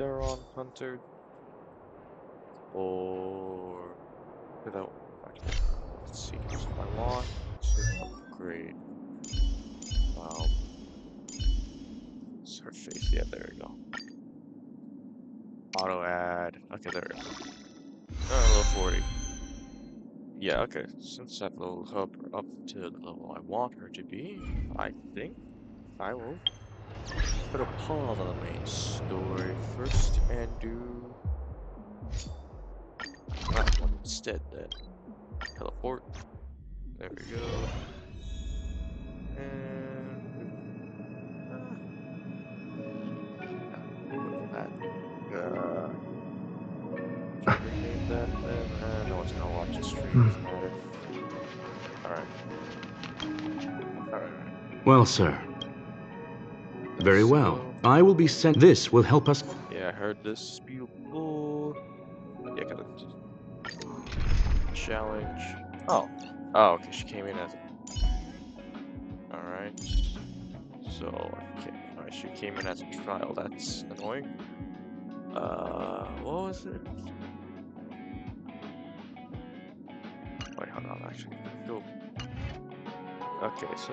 they're on Hunter, or without. Let's see. So I want to upgrade. Surface. Yeah, there we go. Auto add. Okay, there we go. Level 40. Yeah, okay. Since I've leveled her up to the level I want her to be, I think I will put a pause on the main story first and do that one instead then. Teleport. There we go. And that. Should I rename that then? No one's gonna watch the stream, doesn't matter. Alright. Alright. Well, sir. Very well. I will be sent. This will help us. Yeah, I heard this beautiful. Yeah, got a challenge. Oh. Oh, okay, she came in as a... Alright. So, okay. Alright, she came in as a trial. That's annoying. What was it? Wait, hold on, actually. Go. Okay, so...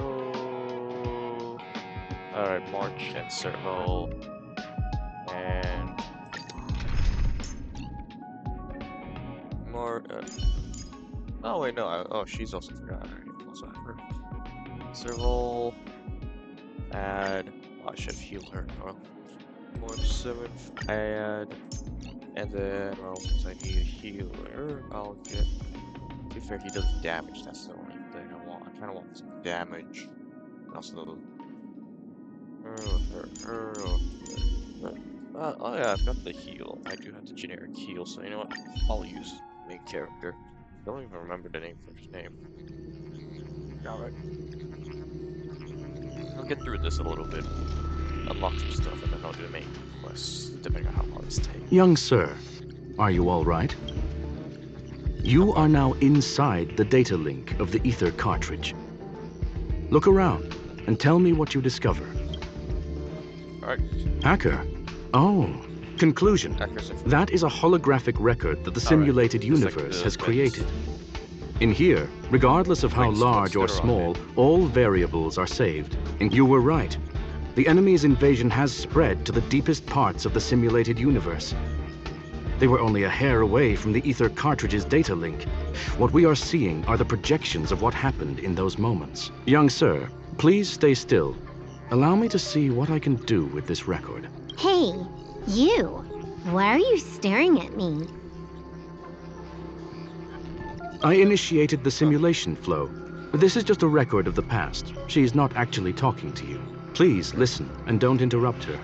Alright, March and Servo. And... Oh, wait, no. Oh, she's also forgotten. Alright, also have her. Servo. Add... Oh, I should have healed her. Oh. March 7th. Add... And then, well, since I need a healer, I'll get... To be fair, he does damage. That's the only thing I want. I kind of want some damage. And also... Oh yeah, I've got the heal. I do have the generic heal, so you know what? I'll use main character. Don't even remember the name for his name. Alright. I'll get through this a little bit. Unlock some stuff, and then I'll do the main quests, depending on how long this takes. Young sir, are you all right? You are now inside the data link of the ether cartridge. Look around and tell me what you discover. Alright. Hacker. Oh, conclusion. That is a holographic record that the simulated universe has created. In here, regardless of how large or small, all variables are saved. And you were right. The enemy's invasion has spread to the deepest parts of the simulated universe. They were only a hair away from the ether cartridge's data link. What we are seeing are the projections of what happened in those moments. Young sir, please stay still. Allow me to see what I can do with this record. Hey, you! Why are you staring at me? I initiated the simulation flow. This is just a record of the past. She's not actually talking to you. Please listen and don't interrupt her.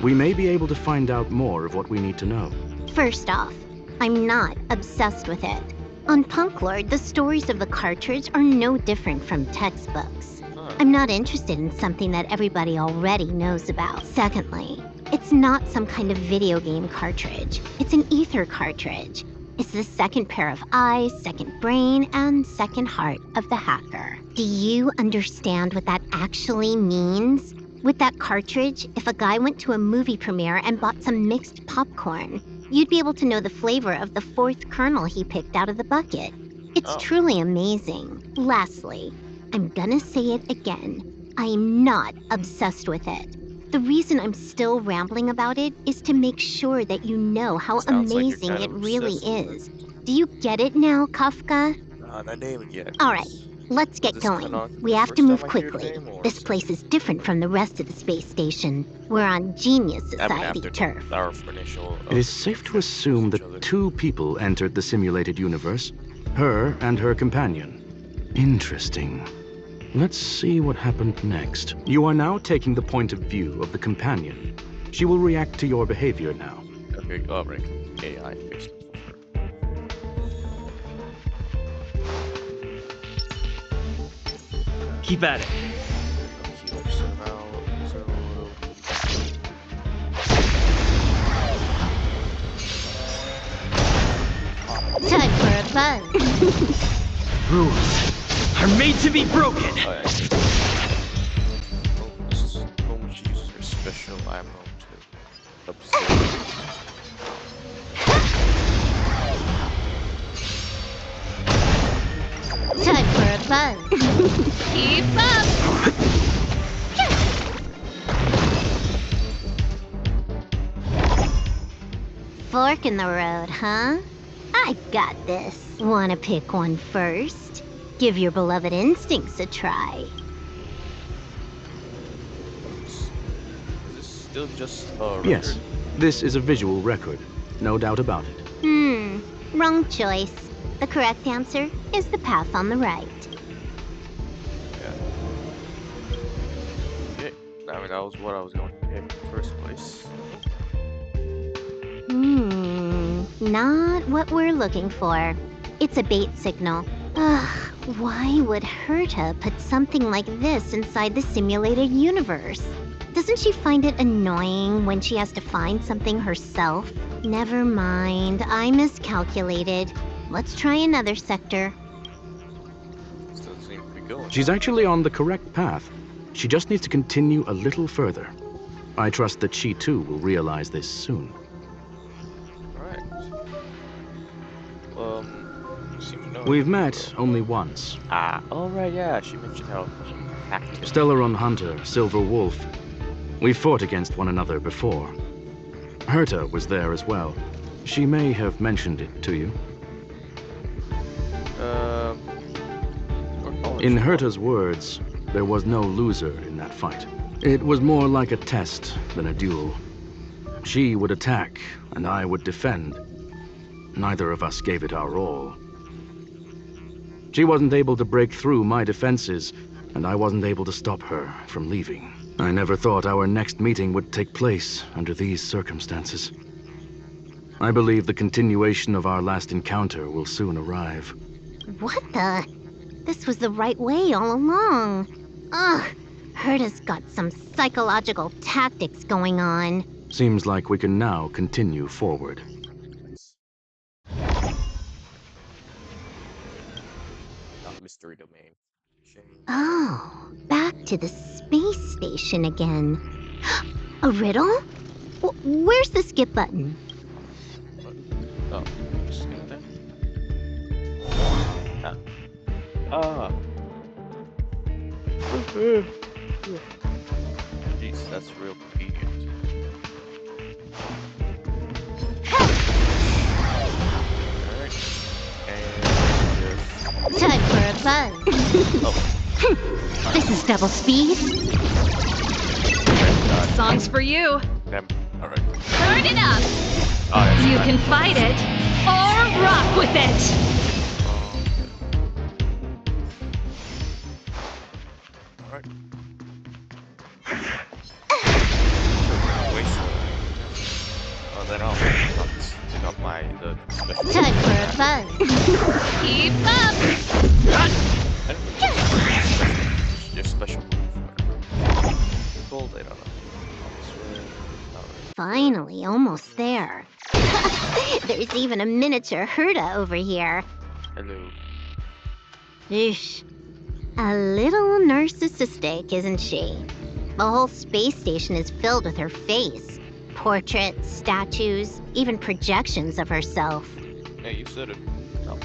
We may be able to find out more of what we need to know. First off, I'm not obsessed with it. On Punklord, the stories of the cartridge are no different from textbooks. I'm not interested in something that everybody already knows about. Secondly, it's not some kind of video game cartridge. It's an ether cartridge. It's the second pair of eyes, second brain, and second heart of the hacker. Do you understand what that actually means? With that cartridge, if a guy went to a movie premiere and bought some mixed popcorn, you'd be able to know the flavor of the fourth kernel he picked out of the bucket. It's truly amazing. Lastly, I'm gonna say it again. I am not obsessed with it. The reason I'm still rambling about it is to make sure that you know how amazing it really is. Do you get it now, Kafka? Not naming yet. Alright, let's get going. We have to move quickly. This place is different from the rest of the space station. We're on Genius Society turf. It is safe to assume that two people entered the simulated universe. Her and her companion. Interesting. Let's see what happened next. You are now taking the point of view of the companion. She will react to your behavior now. Okay, alright. AI fixed. Keep at it. Time for a buzz. Rules are made to be broken. Home she uses her special ammo to observe. buzz. Keep up! Fork in the road, huh? I got this. Wanna pick one first? Give your beloved instincts a try. Is this still just a record? Yes, this is a visual record. No doubt about it. Wrong choice. The correct answer is the path on the right. Yeah. Okay. I mean, that was what I was going to pick in the first place. Not what we're looking for. It's a bait signal. Ugh, why would Herta put something like this inside the simulated universe? Doesn't she find it annoying when she has to find something herself? Never mind, I miscalculated. Let's try another sector. Still seem to be going. She's actually on the correct path. She just needs to continue a little further. I trust that she too will realize this soon. Alright. You seem to know. We've met only once. Oh right, yeah. She mentioned how she attacked him. Stellaron Hunter, Silver Wolf. We fought against one another before. Herta was there as well. She may have mentioned it to you. In Herta's words, there was no loser in that fight. It was more like a test than a duel. She would attack, and I would defend. Neither of us gave it our all. She wasn't able to break through my defenses, and I wasn't able to stop her from leaving. I never thought our next meeting would take place under these circumstances. I believe the continuation of our last encounter will soon arrive. What the? This was the right way all along. Ugh, Herta's got some psychological tactics going on. Seems like we can now continue forward. Not mystery domain. Shame. Oh, back to the space station again. A riddle? Where's the skip button? Oh, just get there. Jeez, that's real convenient. Alright. And Time for a buzz. oh. This is double speed. Song's for you. Alright. Turn it up! Oh, yes, You can fight it, or rock with it! Alright. Then I'll take off the special. Time for a buzz. Keep up! Your special move. Gold, I don't know. Finally, almost there. There's even a miniature Herta over here. Hello. Oosh. A little narcissistic, isn't she? The whole space station is filled with her face. Portraits, statues, even projections of herself. Hey, you said it. No.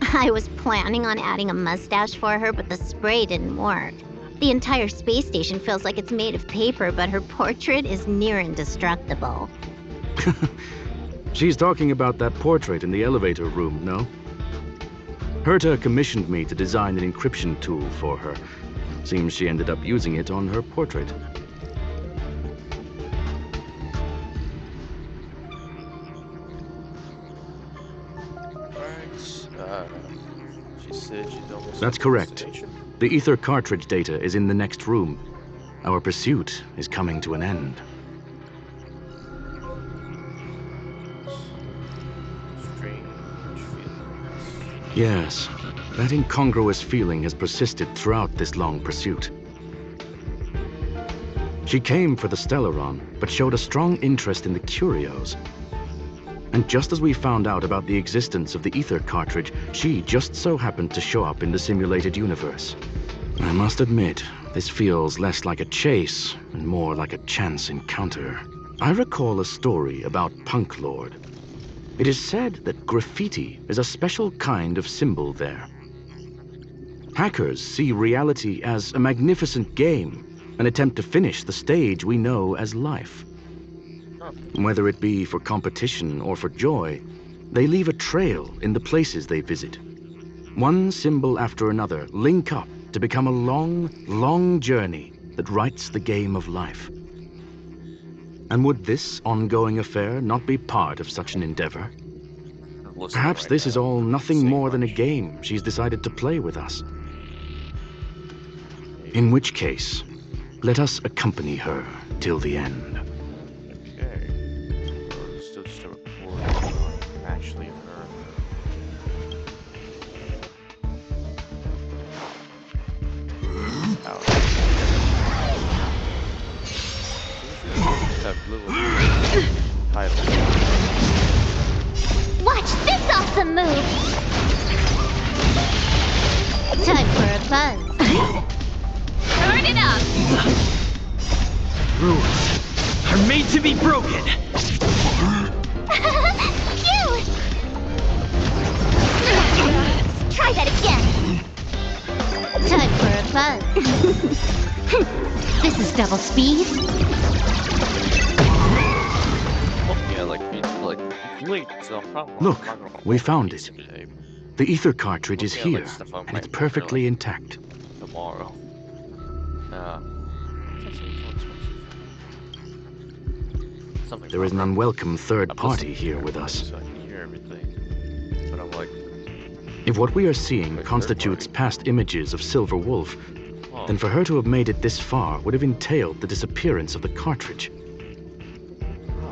I was planning on adding a mustache for her, but the spray didn't work. The entire space station feels like it's made of paper, but her portrait is near indestructible. She's talking about that portrait in the elevator room, no? Herta commissioned me to design an encryption tool for her. Seems she ended up using it on her portrait. She said she's almost. That's correct. The ether cartridge data is in the next room. Our pursuit is coming to an end. Strange feelings. Yes, that incongruous feeling has persisted throughout this long pursuit. She came for the Stellaron, but showed a strong interest in the curios. And just as we found out about the existence of the ether cartridge, she just so happened to show up in the simulated universe. I must admit, this feels less like a chase and more like a chance encounter. I recall a story about Punk Lord. It is said that graffiti is a special kind of symbol there. Hackers see reality as a magnificent game, an attempt to finish the stage we know as life. Whether it be for competition or for joy, they leave a trail in the places they visit. One symbol after another link up to become a long, long journey that writes the game of life. And would this ongoing affair not be part of such an endeavor? Perhaps this is all nothing more than a game she's decided to play with us. In which case, let us accompany her till the end. Okay. Still just a recording actually of her. Ouch. That little title. Watch this awesome move! Time for a buzz. Turn it up! Rules are made to be broken. Cute! Try that again. Time for a buzz. This is double speed. Well, yeah, like blink, so I'm probably Look, not gonna we found it. today. The ether cartridge is Yeah, here, like stuff I and might it's perfectly really- intact. Tomorrow. There is an unwelcome third party here with us. So I can hear everything. But I'm like, If what we are seeing Like third constitutes party. past images of Silver Wolf, oh, then for her to have made it this far would have entailed the disappearance of the cartridge.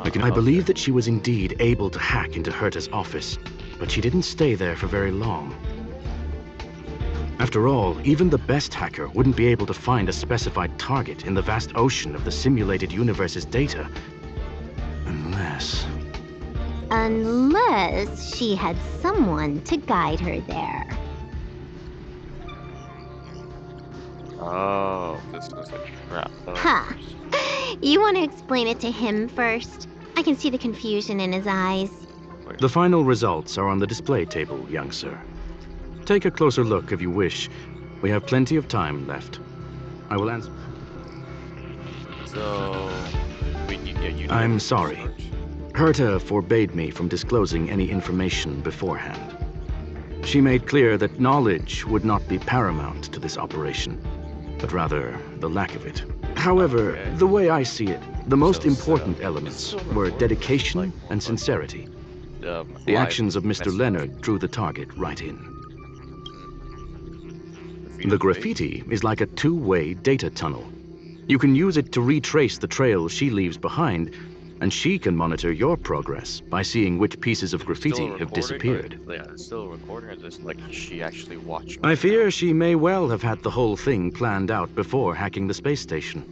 I believe that she was indeed able to hack into Herta's office, but she didn't stay there for very long. After all, even the best hacker wouldn't be able to find a specified target in the vast ocean of the simulated universe's data. Unless she had someone to guide her there. Oh, this is a trap. Huh. You want to explain it to him first? I can see the confusion in his eyes. The final results are on the display table, young sir. Take a closer look if you wish. We have plenty of time left. I will answer. So, we need to get you. I'm sorry. Herta forbade me from disclosing any information beforehand. She made clear that knowledge would not be paramount to this operation, but rather the lack of it. However, Okay. the way I see it, the most So, important so, elements so were recording, dedication like, and sincerity. The live actions of Mr. message. Leonard drew the target right in. Defeated The graffiti is like a two-way data tunnel. You can use it to retrace the trail she leaves behind, and she can monitor your progress by seeing which pieces of graffiti Still have recording, disappeared. or- Yeah, it's still recording, or just like is she actually watching? I fear she may well have had the whole thing planned out before hacking the space station.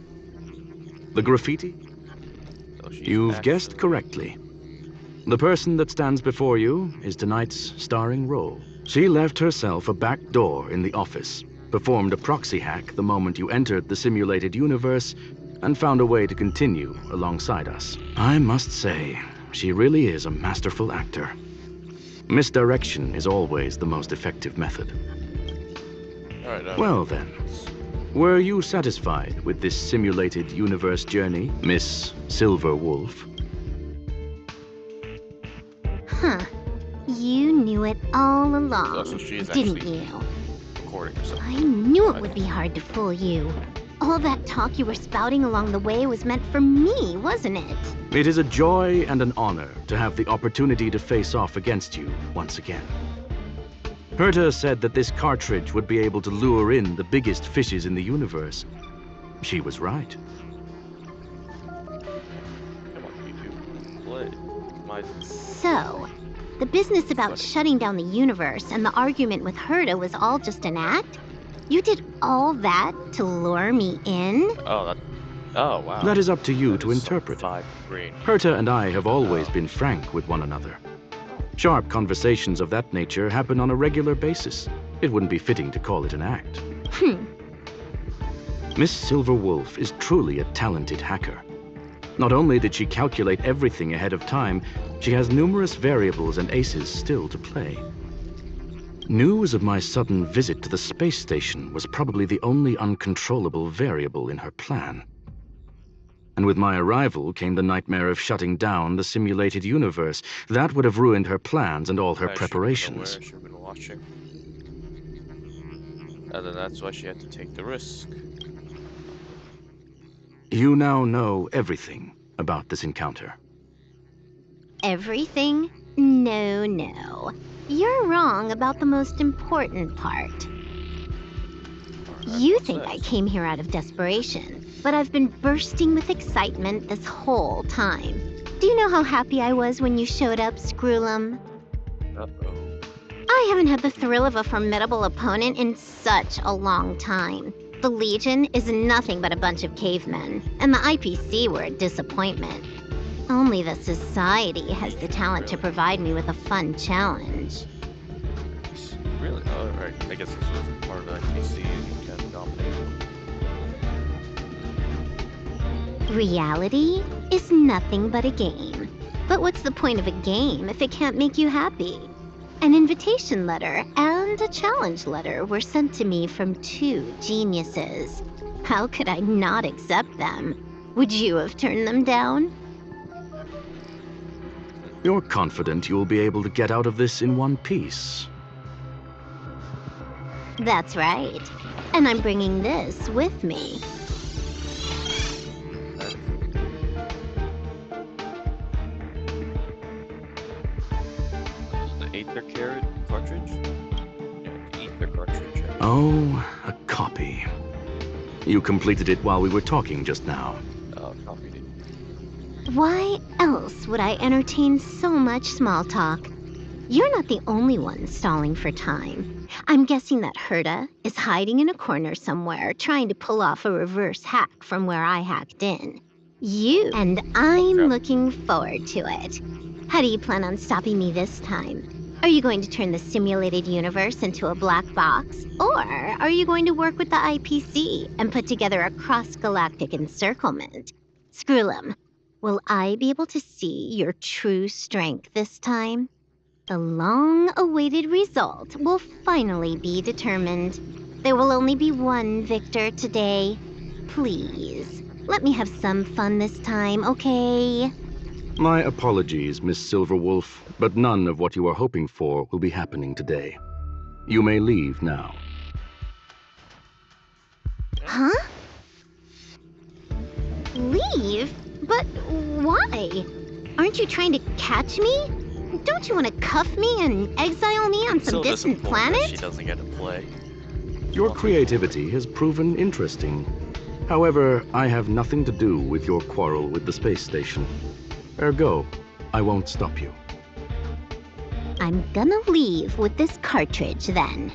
The graffiti? So she's You've guessed actually- correctly. The person that stands before you is tonight's starring role. She left herself a back door in the office, performed a proxy hack the moment you entered the simulated universe, and found a way to continue alongside us. I must say, she really is a masterful actor. Misdirection is always the most effective method. All right, Well then, were you satisfied with this simulated universe journey, Miss Silver Wolf? Huh. You knew it all along, Oh, so she is didn't actually- you? recording herself. I knew it would be hard to fool you. All that talk you were spouting along the way was meant for me, wasn't it? It is a joy and an honor to have the opportunity to face off against you once again. Herta said that this cartridge would be able to lure in the biggest fishes in the universe. She was right. Come on, YouTube. Play. My So, the business about shutting down the universe and the argument with Herta was all just an act? You did all that to lure me in? oh wow. That is up to you That to is some interpret. Five green. Herta and I have always Oh. been frank with one another. Sharp conversations of that nature happen on a regular basis. It wouldn't be fitting to call it an act. Miss Silver Wolf is truly a talented hacker. Not only did she calculate everything ahead of time, she has numerous variables and aces still to play. News of my sudden visit to the space station was probably the only uncontrollable variable in her plan. And with my arrival came the nightmare of shutting down the simulated universe. That would have ruined her plans and all her preparations. She would have been watching. And then that's why she had to take the risk. You now know everything about this encounter. Everything? No, no. You're wrong about the most important part. You think I came here out of desperation, but I've been bursting with excitement this whole time. Do you know how happy I was when you showed up, Screwlum? Uh-oh. I haven't had the thrill of a formidable opponent in such a long time. The Legion is nothing but a bunch of cavemen, and the IPC were a disappointment. Only the Society has the talent to provide me with a fun challenge. Really? Oh, right. I guess this was part of the IPC and you can dominate. Reality is nothing but a game. But what's the point of a game if it can't make you happy? An invitation letter and a challenge letter were sent to me from 2 geniuses. How could I not accept them? Would you have turned them down? You're confident you'll be able to get out of this in one piece. That's right. And I'm bringing this with me. The Aether cartridge? Yeah, the Aether cartridge. Oh, a copy. You completed it while we were talking just now. Oh, copied it. Why else would I entertain so much small talk? You're not the only one stalling for time. I'm guessing that Herta is hiding in a corner somewhere, trying to pull off a reverse hack from where I hacked in. And I'm looking forward to it. How do you plan on stopping me this time? Are you going to turn the simulated universe into a black box? Or are you going to work with the IPC and put together a cross-galactic encirclement? Screwlum, will I be able to see your true strength this time? The long-awaited result will finally be determined. There will only be one victor today. Please, let me have some fun this time, okay? My apologies, Miss Silverwolf, but none of what you are hoping for will be happening today. You may leave now. Huh? Leave? But why? Aren't you trying to catch me? Don't you want to cuff me and exile me on some distant planet? She doesn't get to play. Your creativity has proven interesting. However, I have nothing to do with your quarrel with the space station. Ergo, I won't stop you. I'm gonna leave with this cartridge, then.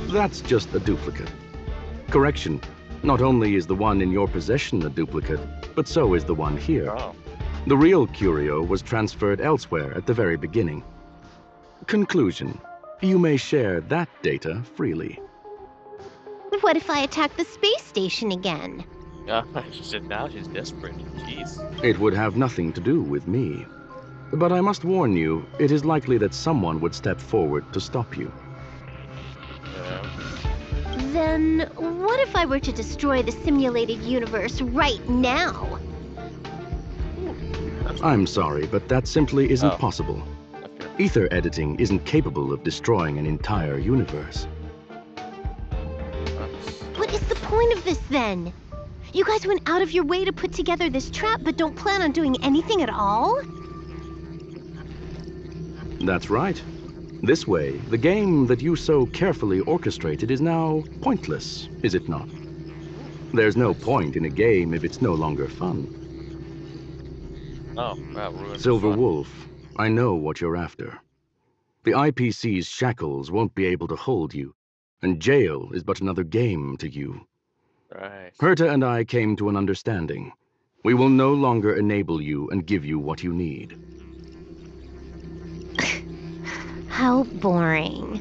That's just a duplicate. Correction, not only is the one in your possession a duplicate, but so is the one here. Oh. The real curio was transferred elsewhere at the very beginning. Conclusion, you may share that data freely. What if I attack the space station again? She said now she's desperate. Jeez. It would have nothing to do with me. But I must warn you, it is likely that someone would step forward to stop you. Yeah. Then, what if I were to destroy the simulated universe right now? I'm sorry, but that simply isn't possible. Okay. Ether editing isn't capable of destroying an entire universe. What is the point of this, then? You guys went out of your way to put together this trap, but don't plan on doing anything at all? That's right. This way, the game that you so carefully orchestrated is now pointless, is it not? There's no point in a game if it's no longer fun. Oh, that ruined Silver fun. Wolf, I know what you're after. The IPC's shackles won't be able to hold you, and jail is but another game to you. Right. Herta and I came to an understanding. We will no longer enable you and give you what you need. How boring.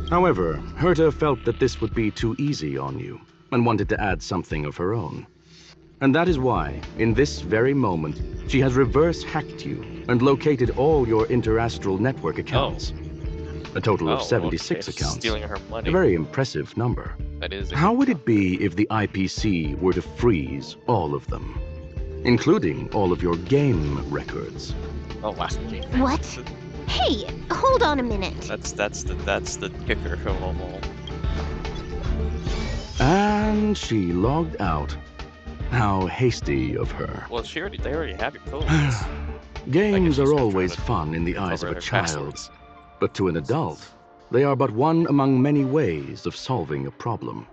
However, Herta felt that this would be too easy on you, and wanted to add something of her own. And that is why, in this very moment, she has reverse-hacked you and located all your interastral network accounts. A total of 76 accounts. Stealing her money. A very impressive number. That is. How would it be if the IPC were to freeze all of them, including all of your game records? Oh, last game. What? Hey, hold on a minute. That's the kicker of them all. And she logged out. How hasty of her. Well, they already have your code. Games are always fun in the eyes of a child, but to an adult, they are but one among many ways of solving a problem.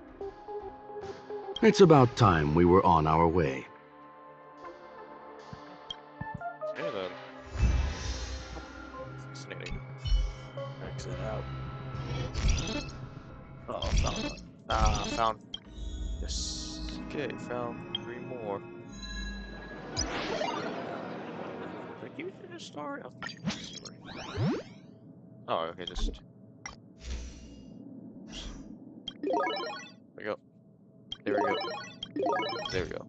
It's about time we were on our way. Okay then. Fascinating. Exit out. Oh, found. Yes. Okay, found 3 more. Thank you for the story. I'll finish the story. Oh, okay, just. There we go. There we go. There we go.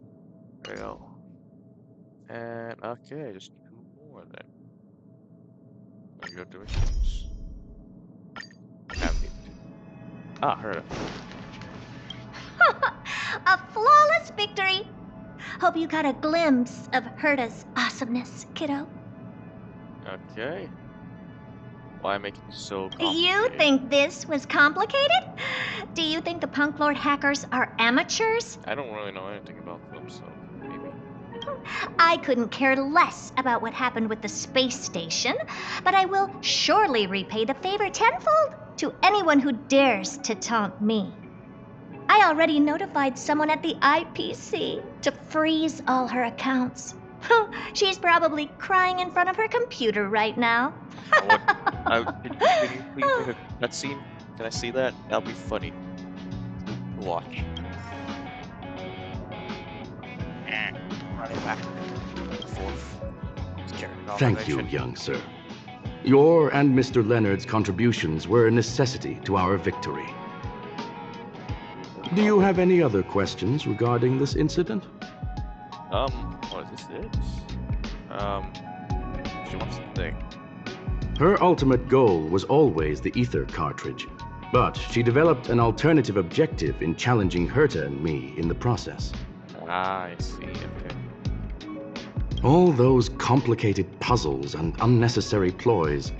There we go. And okay, just 2 more then. There we go, directions. Ah, heard it. A flawless victory! Hope you got a glimpse of Herta's awesomeness, kiddo. Okay. Why make it so complicated? You think this was complicated? Do you think the Punk Lord hackers are amateurs? I don't really know anything about them, so maybe. I couldn't care less about what happened with the space station, but I will surely repay the favor tenfold to anyone who dares to taunt me. I already notified someone at the IPC to freeze all her accounts. She's probably crying in front of her computer right now. Can you please make a cutscene? Can I see that? That'll be funny. Watch. Running back and forth. Thank you, young sir. Your and Mr. Leonard's contributions were a necessity to our victory. Do you have any other questions regarding this incident? What is this? She wants to think. Her ultimate goal was always the ether cartridge, but she developed an alternative objective in challenging Herta and me in the process. Ah, I see, okay. All those complicated puzzles and unnecessary ploys.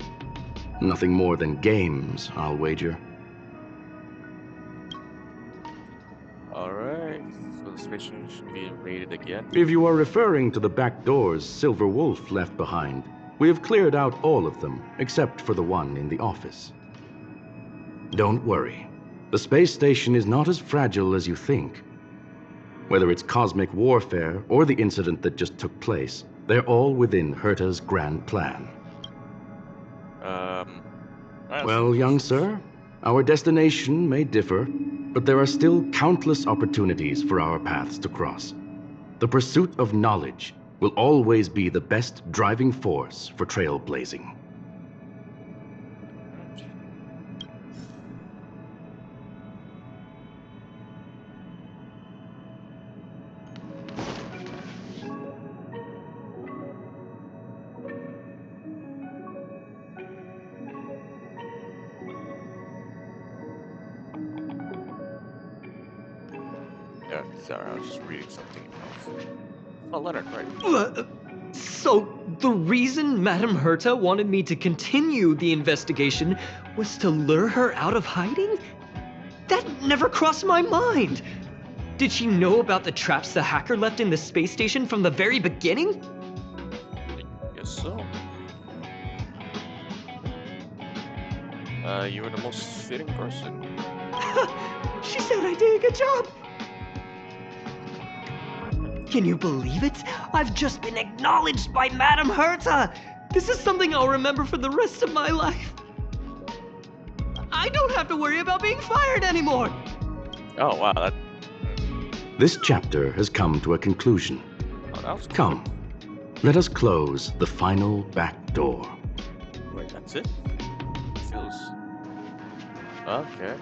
Nothing more than games, I'll wager. Alright, so the station should be invaded again. If you are referring to the back doors Silver Wolf left behind, we have cleared out all of them, except for the one in the office. Don't worry. The space station is not as fragile as you think. Whether it's cosmic warfare or the incident that just took place, they're all within Herta's grand plan. Well, young sir, our destination may differ, but there are still countless opportunities for our paths to cross. The pursuit of knowledge will always be the best driving force for trailblazing. Yeah, sorry, I was just reading something else. Oh, Leonard, right. So, the reason Madame Herta wanted me to continue the investigation was to lure her out of hiding? That never crossed my mind! Did she know about the traps the hacker left in the space station from the very beginning? I guess so. You were the most fitting person. She said I did a good job! Can you believe it? I've just been acknowledged by Madame Herta! This is something I'll remember for the rest of my life. I don't have to worry about being fired anymore! Oh, wow, that... This chapter has come to a conclusion. Oh, that was cool. Come, let us close the final back door. Wait, that's it? Feels... Okay.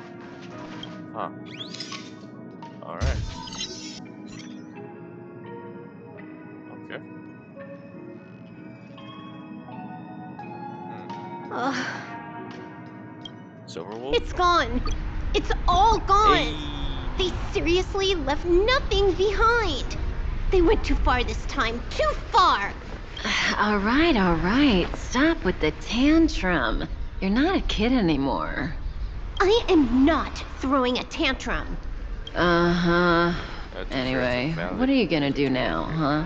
Huh. Alright. Ugh. Silverwolf? It's gone. It's all gone. Hey. They seriously left nothing behind. They went too far this time. Too far. All right. Stop with the tantrum. You're not a kid anymore. I am not throwing a tantrum. Uh-huh. That's Anyway, valid. what are you gonna do now, huh?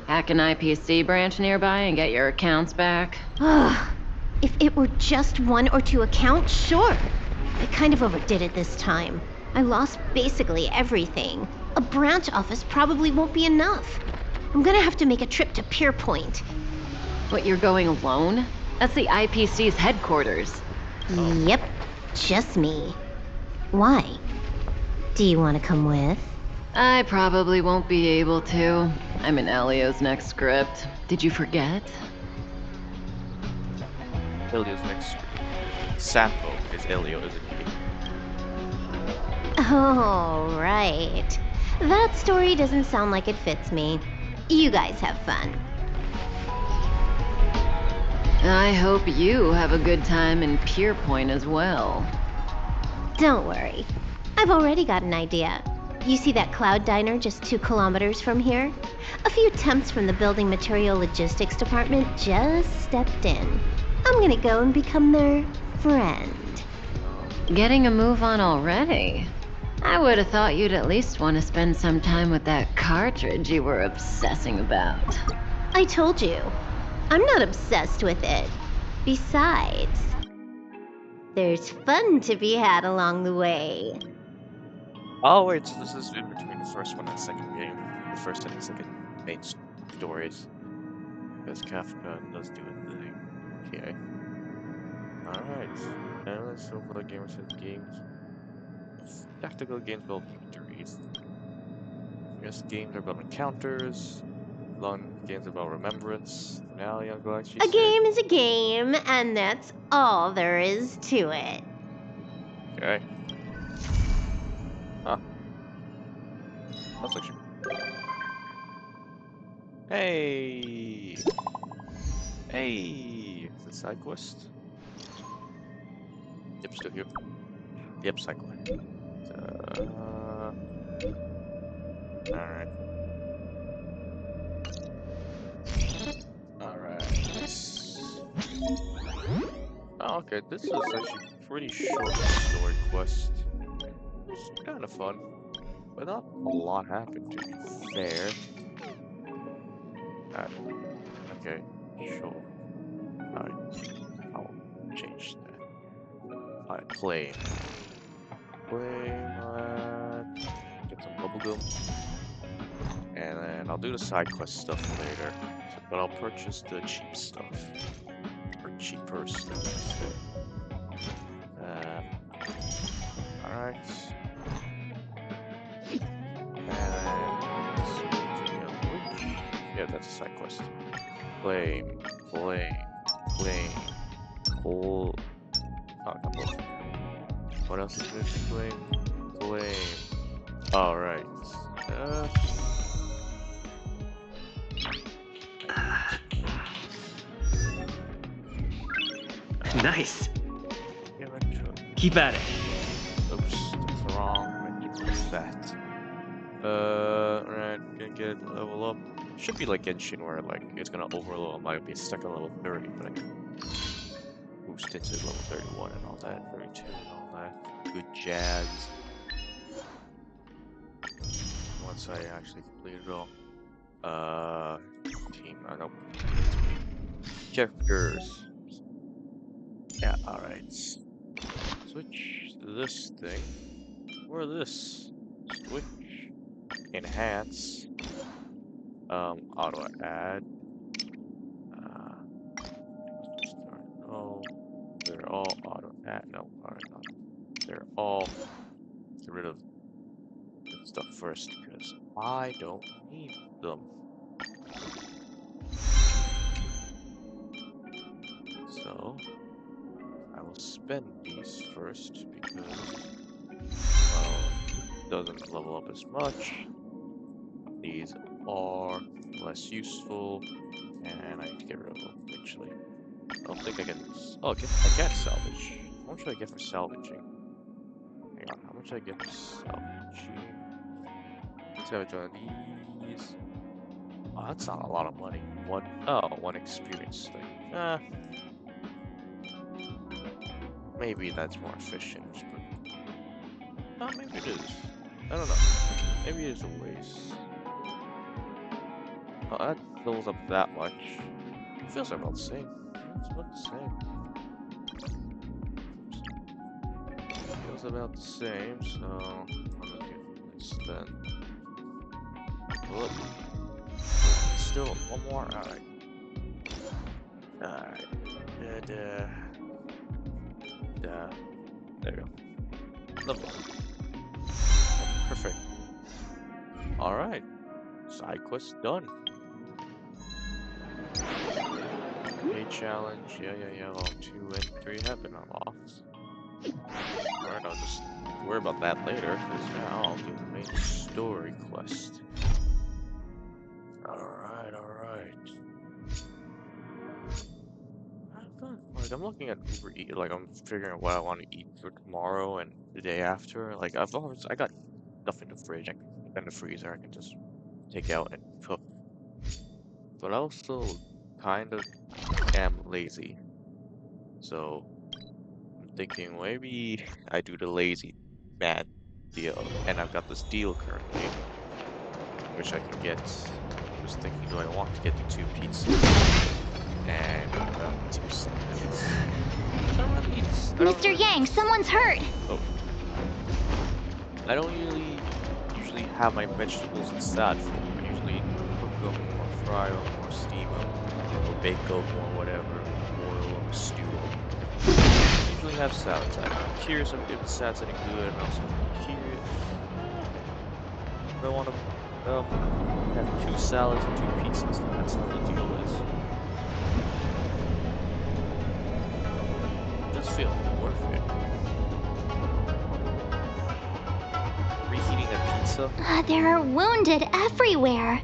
Hack an IPC branch nearby and get your accounts back? Ugh. If it were just 1 or 2 accounts, sure. I kind of overdid it this time. I lost basically everything. A branch office probably won't be enough. I'm gonna have to make a trip to Pierpoint. What, you're going alone? That's the IPC's headquarters. Yep, just me. Why? Do you want to come with? I probably won't be able to. I'm in Elio's next script. Did you forget? Elio's next. Sampo is Elio, isn't he? Oh, right. That story doesn't sound like it fits me. You guys have fun. I hope you have a good time in Pierpoint as well. Don't worry. I've already got an idea. You see that cloud diner just 2 kilometers from here? A few temps from the building material logistics department just stepped in. I'm gonna go and become their friend. Getting a move on already? I would have thought you'd at least want to spend some time with that cartridge you were obsessing about. I told you, I'm not obsessed with it. Besides, there's fun to be had along the way. Oh wait, so this is in between the first one and second game. The first and second main stories. Because Kafka does do a thing. Okay. Alright. Now let's go for the gamers and games. Tactical games build victories. Yes, games are about encounters. Long games about remembrance. Finale on Galaxy. A game is a game, and that's all there is to it. Okay. Huh. That's actually. Hey! Hey! Is it side quest? Yep, still here. Yep, side quest. Alright. Alright. Oh, okay, this is actually pretty short story quest. It's kind of fun, but not a lot happened to be fair. Okay, sure. I'll change that. Alright, claim. Get some bubblegum. And then I'll do the side quest stuff later. But I'll purchase the cheap stuff. Or cheaper stuff. Alright. Yeah, that's a side quest. Claim. Whole. Oh, couple. What else is there to claim? Alright. Nice. Yeah, Keep at it. oops, that's wrong. I need to do that. Alright, gonna get a level up. Should be like Genshin where like it's gonna overload. I might be stuck on level 30, but I can boost it to level 31 and all that, 32 and all that. Good jazz. Once I actually complete it all. Team, I know. Characters. Yeah, alright. Switch this thing. Or this. Switch. Enhance. Auto add. Oh, they're all auto add. No, alright, no. They're all. Get rid of this stuff first because I don't need them. So I will spend these first because doesn't level up as much. These are less useful, and I need to get rid of them eventually. I don't think I can. Oh, I can't salvage. How much do I get for salvaging? Hang on, how much do I get for salvaging? Salvage one of these. Oh, that's not a lot of money. One experience thing. Maybe that's more efficient, but maybe it is. I don't know. Maybe it is a waste. Oh, that fills up that much. It feels about the same. It's about the same. Feels about the same, so I'm gonna do this then. Look. Still one more. Alright. Alright. There we go. Lovely. Perfect. Alright. Side quest done. A challenge. Yeah. Well, 2 and 3 have been unlocked. Alright, I'll just worry about that later, because now I'll do the main story quest. Alright. Like, I'm looking at Uber Eats, like, I'm figuring out what I want to eat for tomorrow and the day after. Like, I got stuff in the fridge, in the freezer, I can just take out and cook. But I also kind of am lazy. So, I'm thinking maybe I do the lazy man deal. And I've got this deal currently, which I can get. I was thinking, do I want to get the 2 pizzas and 2 salads? Mr. Yang, someone's hurt! Oh. I don't usually have my vegetables in salad form. I usually cook them or fry them or steam them or bake them or whatever, boil them, stew them. I usually have salads. I'm curious if the salad's any good, and also curious if I want to have 2 salads and 2 pizzas. That's how the deal is. It does feel worth it. Reheating a pizza. There are wounded everywhere.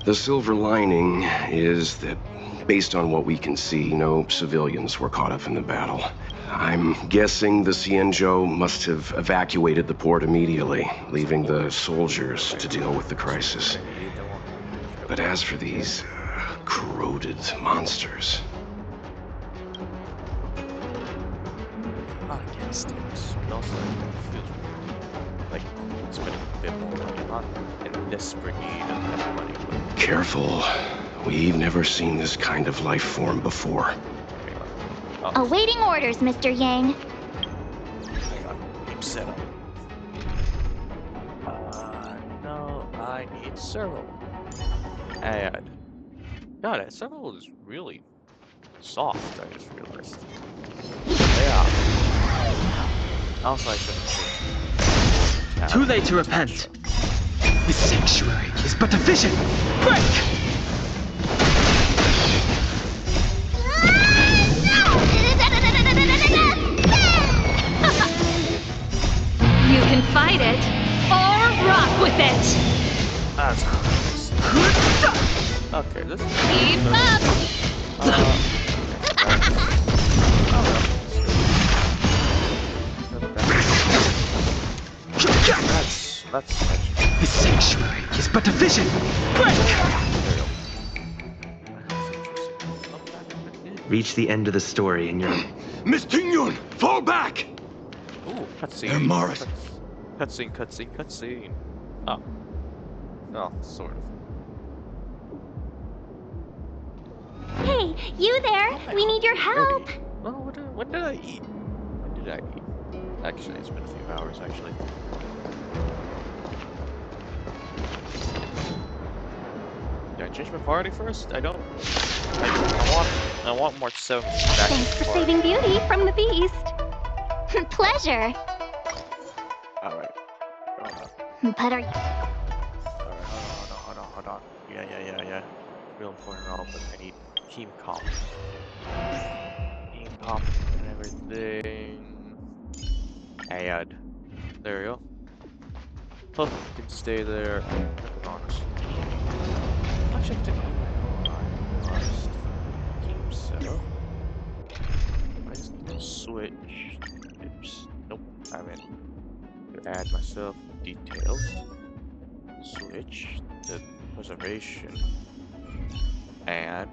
The silver lining is that, based on what we can see, no civilians were caught up in the battle. I'm guessing the Xianzhou must have evacuated the port immediately, leaving the soldiers to deal with the crisis. But as for these corroded monsters... It stinks. It also feels like spending a bit more money. I'm not in desperate need of that money. But... Careful. We've never seen this kind of life form before. Awaiting orders, Mr. Yang. Hang on. Keep set up. No, I need servo. And God, that servo is really soft, I just realized. Yeah. Also, I shouldn't. Too late to repent. This sanctuary is but a vision. Break! You can fight it, or rock with it! That's nice. Okay, this is... Keep up! That's This sanctuary is but a vision. Break! Reach the end of the story and you're... Miss Tingyun, fall back! Ooh, cutscene. Morris. Cutscene. Oh. Oh, sort of. Hey, you there! We need your help! Oh, what did I eat? When did I eat? Actually, it's been a few hours, actually. Did I change my party first? I don't. I want March 7th back. Thanks for saving Beauty from the beast. Pleasure. Alright. But are you... Hold on. Yeah. Real important and all, but I need team comp. Team comp and everything. Add. There we go. Oh, you can stay there. Honest. Actually, honest. Team setup. switch. Oops. Nope. I meant to add myself details. Switch to preservation. And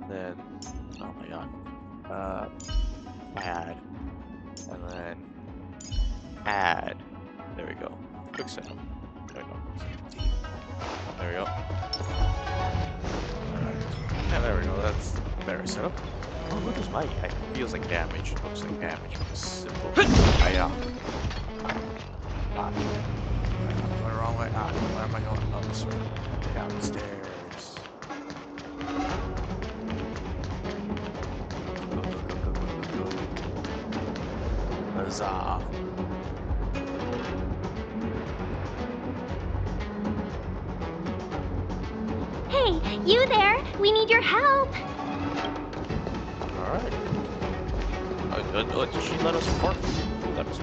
then, oh my god. Add. And then add. There we go. Quick setup. There we go. There we go. Yeah, there we go. That's better setup. Oh, what is my? It feels like damage. It looks like damage. It's simple. Yeah. Going the wrong way. Where am I going? Oh, this way. Downstairs. Go. Huzzah. Hey, you there? We need your help. Alright. Did she let us park? That was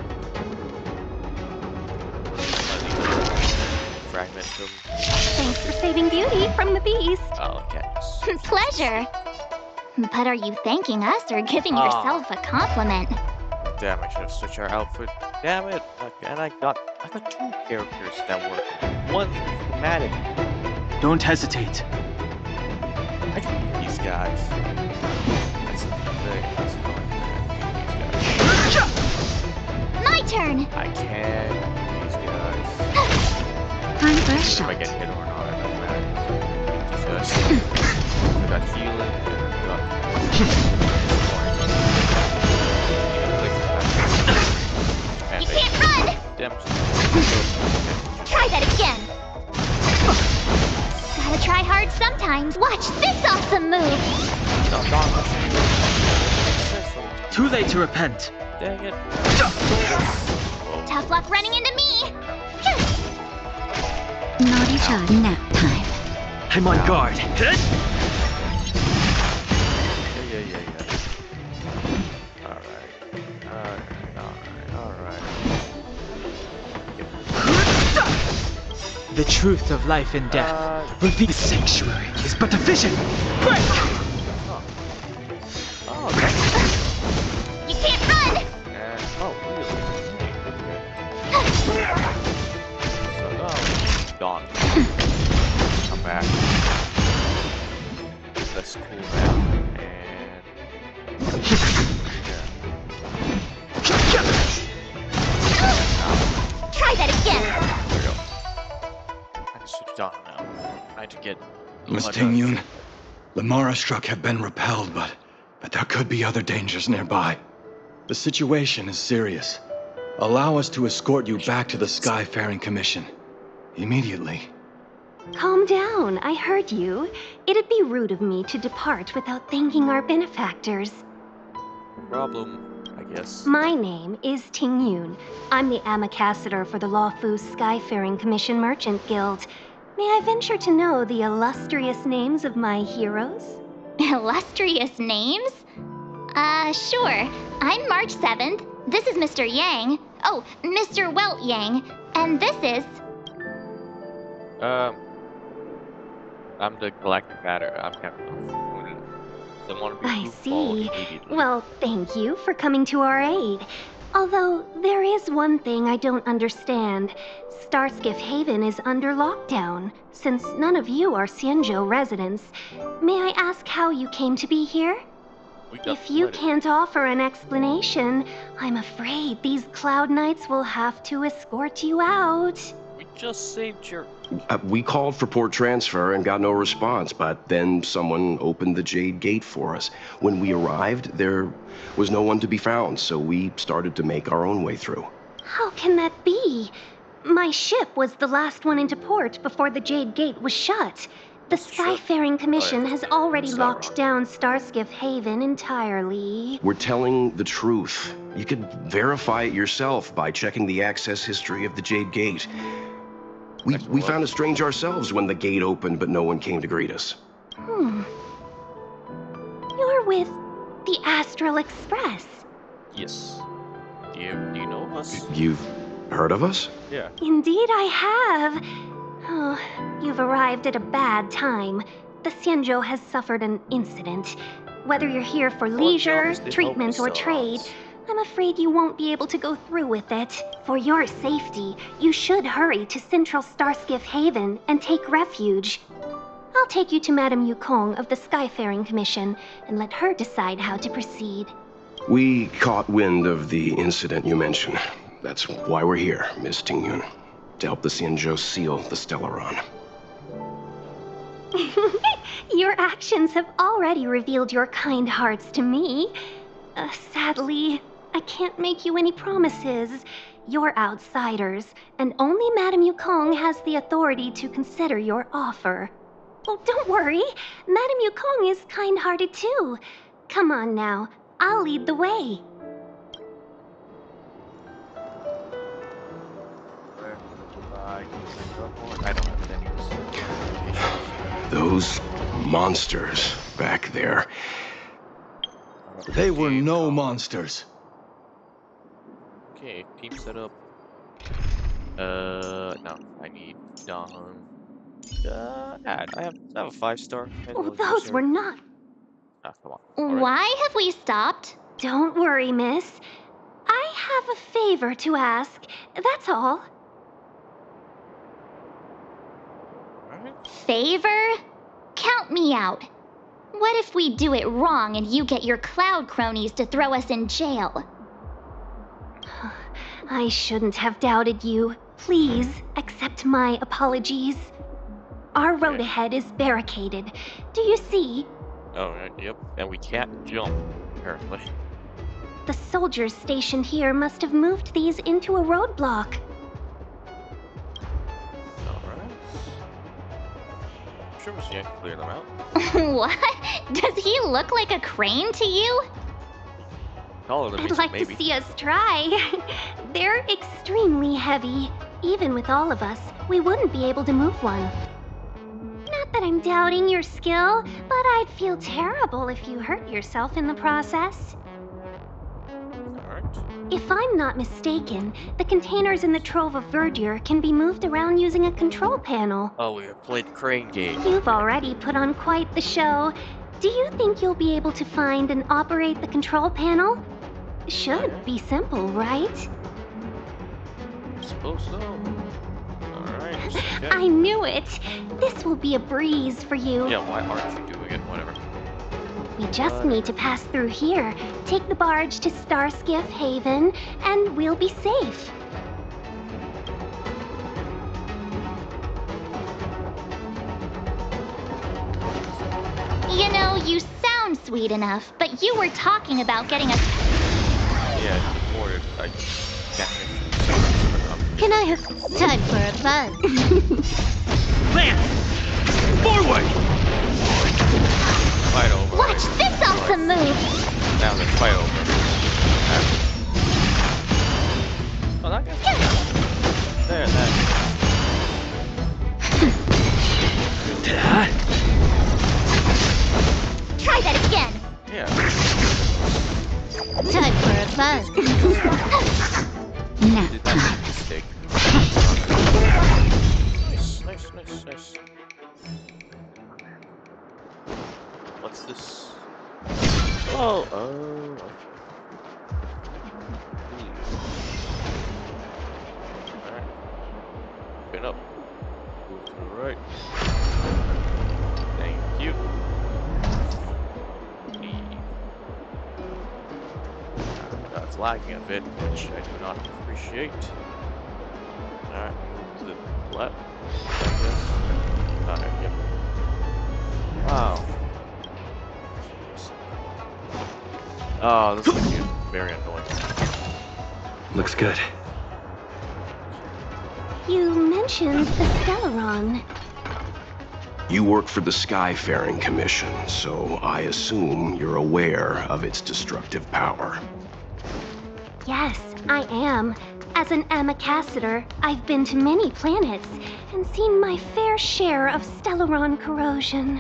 fragment them. Thanks for saving Beauty from the beast. Oh, okay. Pleasure. But are you thanking us or giving yourself a compliment? Damn, I should have switched our outfit. Damn it! And I got 2 characters that work. One thematic. Don't hesitate. I can beat these guys. That's the thing. That's the only thing. I can beat these guys. My turn. I can beat these guys. I'm first If I shot. get hit or not, it doesn't matter. These guys. I got healing. I got... You can't run. Damage. Try that again. Gotta try hard sometimes. Watch this awesome move. Too late to repent. Dang it. Tough luck running into me. Naughty child nap time. I'm on guard. Yeah. Alright. The truth of life and death will be the sanctuary is but a vision. Break! Oh, okay. You can't run. And, oh, really? So, gone. Come back. Let's cool down. And... Try that again. There we go. I can switch on now. I need to get... Miss Ting-Yun, the Mara struck have been repelled, but there could be other dangers nearby. The situation is serious. Allow us to escort you back to the Skyfaring Commission. Immediately. Calm down, I heard you. It'd be rude of me to depart without thanking our benefactors. Problem, I guess. My name is Ting-Yun. I'm the ambassador for the Lawfu Skyfaring Commission Merchant Guild. May I venture to know the illustrious names of my heroes? Illustrious names? Sure. I'm March 7th. This is Mr. Yang. Oh, Mr. Welt Yang. And this is... I'm the Galactic Matter. I'm Captain. I see. Well, thank you for coming to our aid. Although, there is one thing I don't understand. Starskiff Haven is under lockdown. Since none of you are Xianzhou residents, may I ask how you came to be here? If you can't offer an explanation, I'm afraid these Cloud Knights will have to escort you out. We just saved your... We called for port transfer and got no response, but then someone opened the Jade Gate for us. When we arrived, there was no one to be found, so we started to make our own way through. How can that be? My ship was the last one into port before the Jade Gate was shut. The Skyfaring Commission has already locked down Starskiff Haven entirely. We're telling the truth. You could verify it yourself by checking the access history of the Jade Gate. We found it strange ourselves when the gate opened, but no one came to greet us. You're with the Astral Express. Yes. Do you know us? You've heard of us? Yeah. Indeed I have. Oh, you've arrived at a bad time. The Xianzhou has suffered an incident. Whether you're here for leisure, treatment, or trade, I'm afraid you won't be able to go through with it. For your safety, you should hurry to Central Starskiff Haven and take refuge. I'll take you to Madame Yukong of the Skyfaring Commission and let her decide how to proceed. We caught wind of the incident you mentioned. That's why we're here, Miss Tingyun. To help the Xianzhou seal the Stellaron. Your actions have already revealed your kind hearts to me. Sadly, I can't make you any promises. You're outsiders, and only Madame Yukong has the authority to consider your offer. Oh, don't worry. Madame Yukong is kind-hearted too. Come on now, I'll lead the way. I don't have those monsters back there. They were no monsters. Okay, team setup. No, I need add. I have a 5-star. Oh, those were not. Ah, come on. Why have we stopped? Don't worry, miss. I have a favor to ask. That's all. Favor? Count me out. What if we do it wrong and you get your cloud cronies to throw us in jail? I shouldn't have doubted you. Please accept my apologies. Our road ahead is barricaded. Do you see? Oh, yep. And we can't jump, apparently. The soldiers stationed here must have moved these into a roadblock. Alright. Sure, we can clear them out. What? Does he look like a crane to you? I'd like to see us try. They're extremely heavy. Even with all of us, we wouldn't be able to move one. Not that I'm doubting your skill, but I'd feel terrible if you hurt yourself in the process. Alright. If I'm not mistaken, the containers in the Trove of Verdure can be moved around using a control panel. Oh, we played crane game. You've already put on quite the show. Do you think you'll be able to find and operate the control panel? Should be simple, right? I suppose so. Alright. Okay. I knew it! This will be a breeze for you. Yeah, why aren't you doing it? Whatever. We just need to pass through here, take the barge to Starskiff Haven, and we'll be safe. You know, you sound sweet enough, but you were talking about getting a... Yeah, deported. I can't. Can I have time for a buzz? Lance! Forward! Fight over. Watch this awesome move! Now let's fight over. Oh, that guy's... There, Try that again! Yeah. Time for a buzz. Nap time. Mistake. Nice. What's this? Oh. Alright. Open up. Move to the right. Thank you. That's lagging a bit, which I do not appreciate. Alright, to the left. Like this. Alright, yep. Wow. Oh, this is gonna be very annoying. Looks good. You mentioned the Stellaron. You work for the Skyfaring Commission, so I assume you're aware of its destructive power. Yes, I am. As an Amicassator, I've been to many planets and seen my fair share of Stellaron corrosion.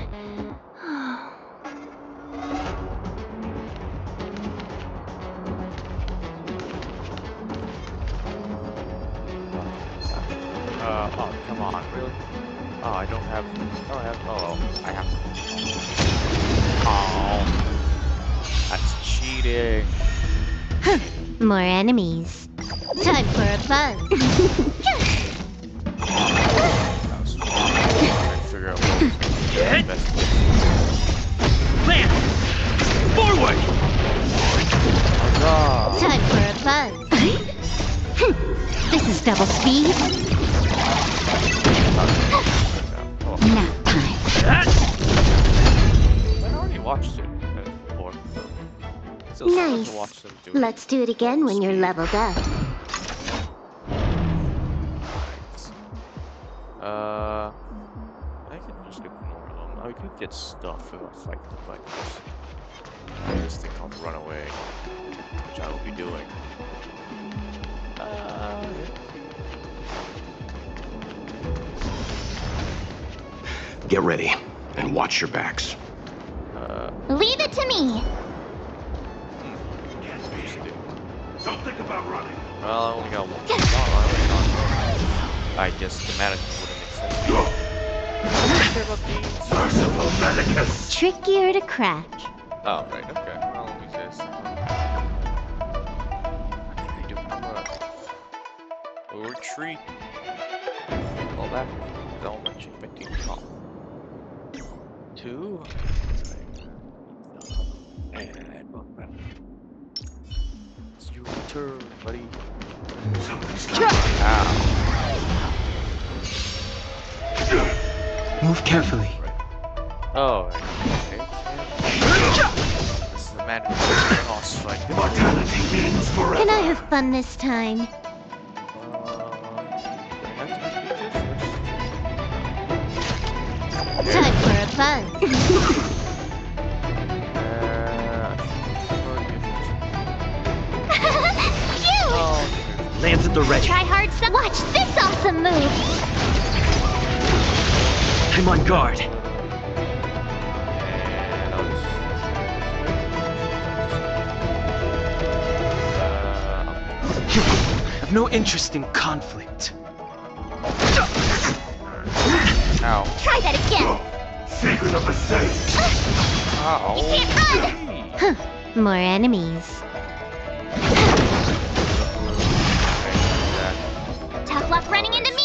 Oh, come on, really? Oh, I have, I have, oh, that's cheating. More enemies. Time for a buzz. I was trying to figure out what was the best. Land! Forward! Time for a buzz. This is double speed. Nap time. I already watched it before. So Nice. to watch them do it. Let's do it again when you're leveled up. I can just ignore them. I could get stuff if I fight the fighters. This thing called Runaway, which I will be doing. Get ready, and watch your backs. Leave it to me. Don't think about running. Well, I only got one. I guess the management wouldn't make sense. Trickier to crack. Oh, right, okay. I'll use this. I do have a retreat. Fall back. Element achievement team call. 2. And it's your turn, buddy. Ow. Move carefully. Oh, okay. This is the man boss fight. Can I have fun this time? Time for a buzz. Lands at the ready. Try hard stuff. Watch this awesome move. I'm on guard. And I'll just... I've no interest in conflict. Ow. Try that again. Secret of the safe. Ow. You can't run. More enemies. Tough luck running into me.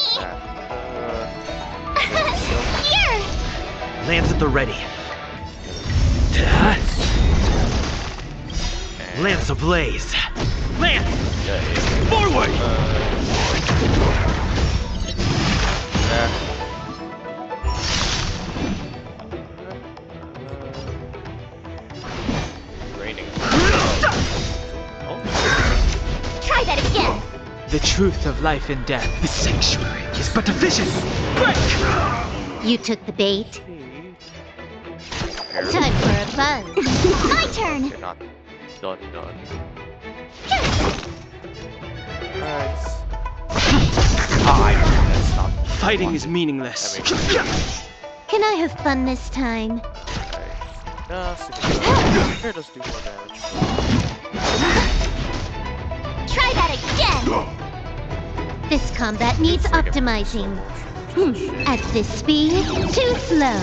Here. Lands at the ready. Lance ablaze. Lance! Forward! Raining. Try that again. The truth of life and death. The sanctuary is but a vision. Break! You took the bait. Time for a buzz. My turn. You're not done. That's not Fighting is meaningless. Can I have fun this time? Here, just do more damage. Try that again. This combat needs optimizing. At this speed, too slow.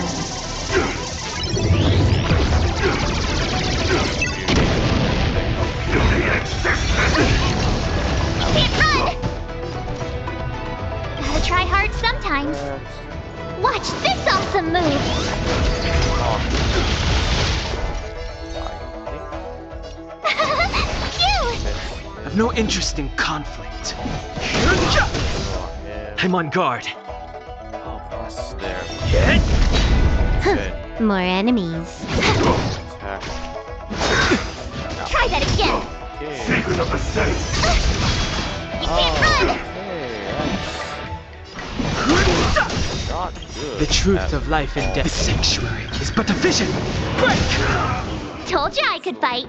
Can't run! Gotta try hard sometimes. Watch this awesome move! Cute! I've no interest in conflict. I'm on guard. Oh, boss is there. Good. More enemies. Attack. Try that again! Okay. Secret of the safe. You can't run! Okay, not good. The truth of life and death. The sanctuary is but a vision. Break! Told you I could fight.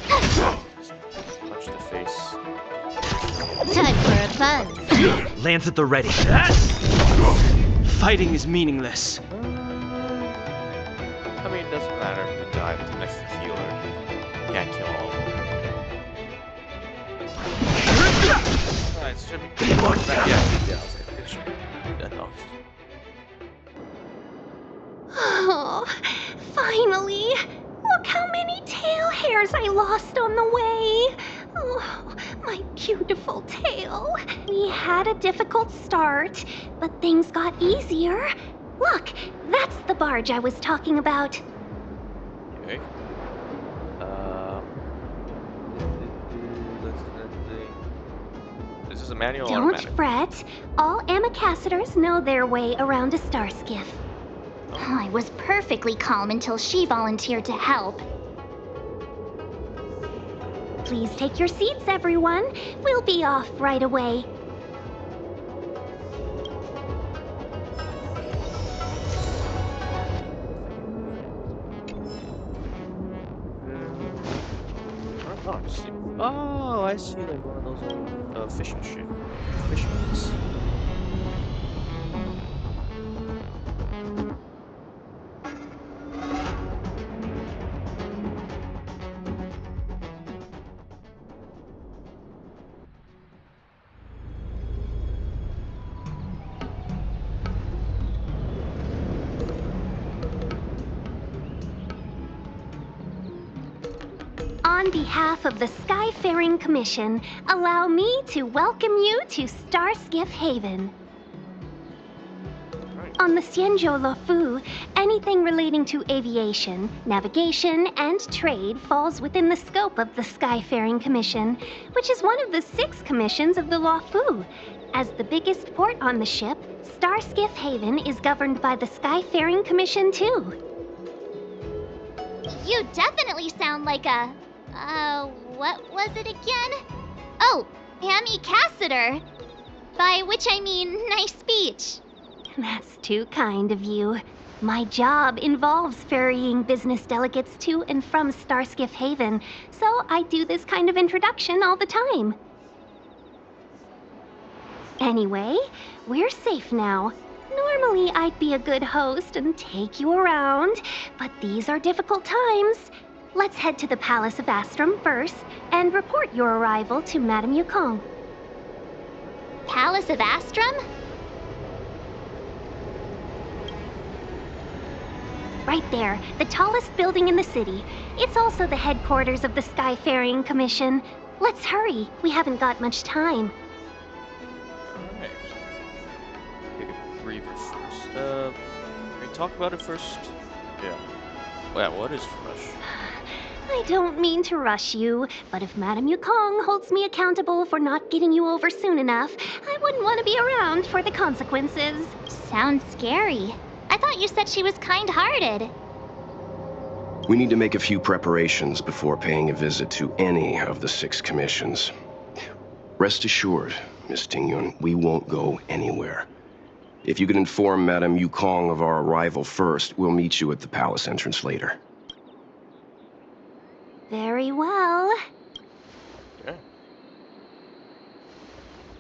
Touch the face. Time for a buzz. Lands at the ready. Fighting is meaningless. I mean, it doesn't matter if you die with the next healer. You can't kill all of them. It should be good. Yeah, I was like, it should be good enough. Oh, finally! Look how many tail hairs I lost on the way! Oh, my beautiful tail. We had a difficult start, but things got easier. Look, that's the barge I was talking about. Okay. This is a manual or Don't automatic? fret. All Amicacetors know their way around a star skiff. I was perfectly calm until she volunteered to help. Please take your seats, everyone. We'll be off right away. Oh, I see, like one of those old fishing ship. Fish boats. On behalf of the Skyfaring Commission, allow me to welcome you to Starskiff Haven. On the Xianzhou Luofu, anything relating to aviation, navigation, and trade falls within the scope of the Skyfaring Commission, which is one of the 6 commissions of the Luofu. As the biggest port on the ship, Starskiff Haven is governed by the Skyfaring Commission too. You definitely sound like a... what was it again? Oh, Amicaciter. By which I mean nice speech. That's too kind of you. My job involves ferrying business delegates to and from Starskiff Haven, so I do this kind of introduction all the time. Anyway, we're safe now. Normally, I'd be a good host and take you around, but these are difficult times. Let's head to the Palace of Astrum first and report your arrival to Madame Yukong. Palace of Astrum? Right there, the tallest building in the city. It's also the headquarters of the Skyfaring Commission. Let's hurry, we haven't got much time. Alright. Take a breather first. Can we talk about it first? Yeah. Well, what is rush? I don't mean to rush you, but if Madame Yukong holds me accountable for not getting you over soon enough, I wouldn't want to be around for the consequences. Sounds scary. I thought you said she was kind-hearted. We need to make a few preparations before paying a visit to any of the 6 commissions. Rest assured, Miss Tingyun, we won't go anywhere. If you could inform Madame Yukong of our arrival first, we'll meet you at the palace entrance later. Very well. Yeah.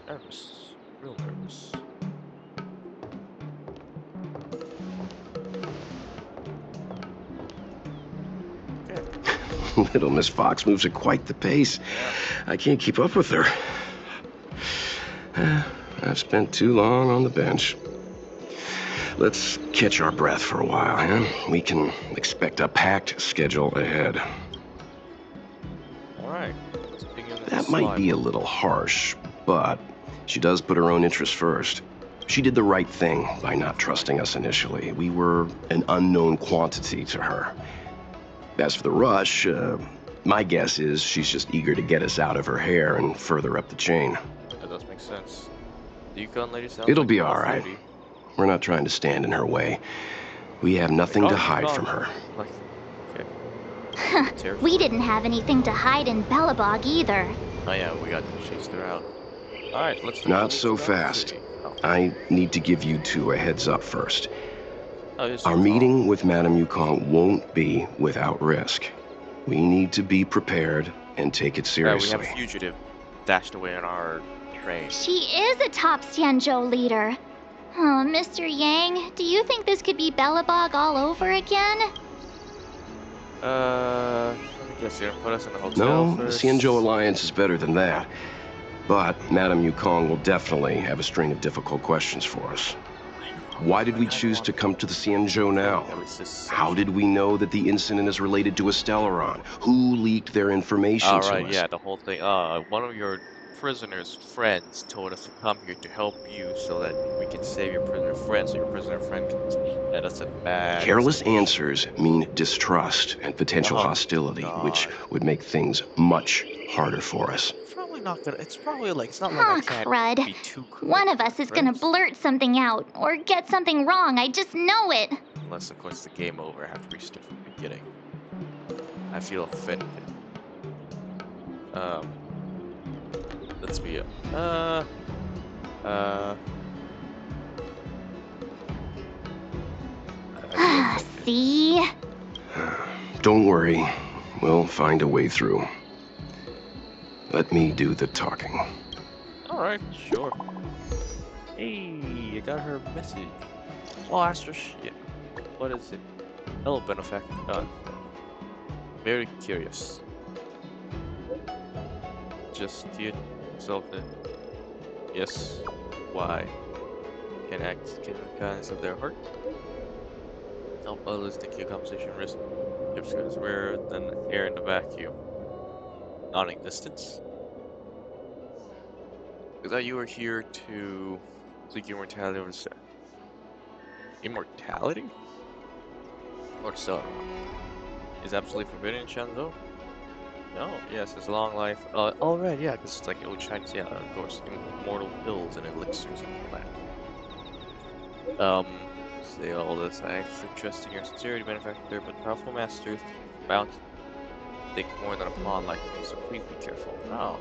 Nervous. Real nervous. Little Miss Fox moves at quite the pace. I can't keep up with her. I've spent too long on the bench. Let's catch our breath for a while, huh? We can expect a packed schedule ahead. Alright. Let's begin with That the might slide. be a little harsh, but she does put her own interests first. She did the right thing by not trusting us initially. We were an unknown quantity to her. As for the rush, my guess is she's just eager to get us out of her hair and further up the chain. That does make sense. The Yukon lady sounds It'll like be a all right. lady. We're not trying to stand in her way. We have nothing to hide from her. Like, okay. We didn't have anything to hide in Belobog either. Oh yeah, we got chased her out. Alright, let's... Not so fast. Oh. I need to give you 2 a heads up first. Oh, yes, Our yes. meeting with Madame Yukong won't be without risk. We need to be prepared and take it Yeah, we seriously. have a fugitive dashed away on our train. She is a top Xianzhou leader. Oh, Mr. Yang, do you think this could be Belobog all over again? I guess you're gonna put us in the hotel No, the first. Xianzhou Alliance is better than that. But Madame Yukong will definitely have a string of difficult questions for us. Why did we choose to come to the Cienzhou now? How did we know that the incident is related to a Stellaron? Who leaked their information to us? Yeah, the whole thing. One of your prisoner's friends told us to come here to help you so that we can save your prisoner friend, so your prisoner friend can let us a bad Careless answers mean distrust and potential hostility, which would make things much harder for us. Probably not gonna. It's probably like it's not like I can't crud. be too quick. One of us is gonna blurt something out or get something wrong. I just know it. Unless, of course, the game over. I have to restart from the beginning. I feel offended. Let's be See? Don't worry. We'll find a way through. Let me do the talking. Alright, sure. Hey, I got her message. Well, ask her shit. What is it? Hello, benefactor. Very curious. Just get exalted. Yes. Why? Can act in the kindness of their heart. Help others think your conversation risk. If is rarer than air in the vacuum. Non-existence. Is that you are here to seek immortality over the immortality? Or so? Is absolutely forbidden in Shanzhou? No, yes, it's long life. Oh right, yeah, because it's like old Chinese, yeah, of course. Immortal pills and elixirs and all that. Say all this. I actually trust in your sincerity, benefactor, but powerful masters bound to think more than a pawn like me, so please be careful. Oh.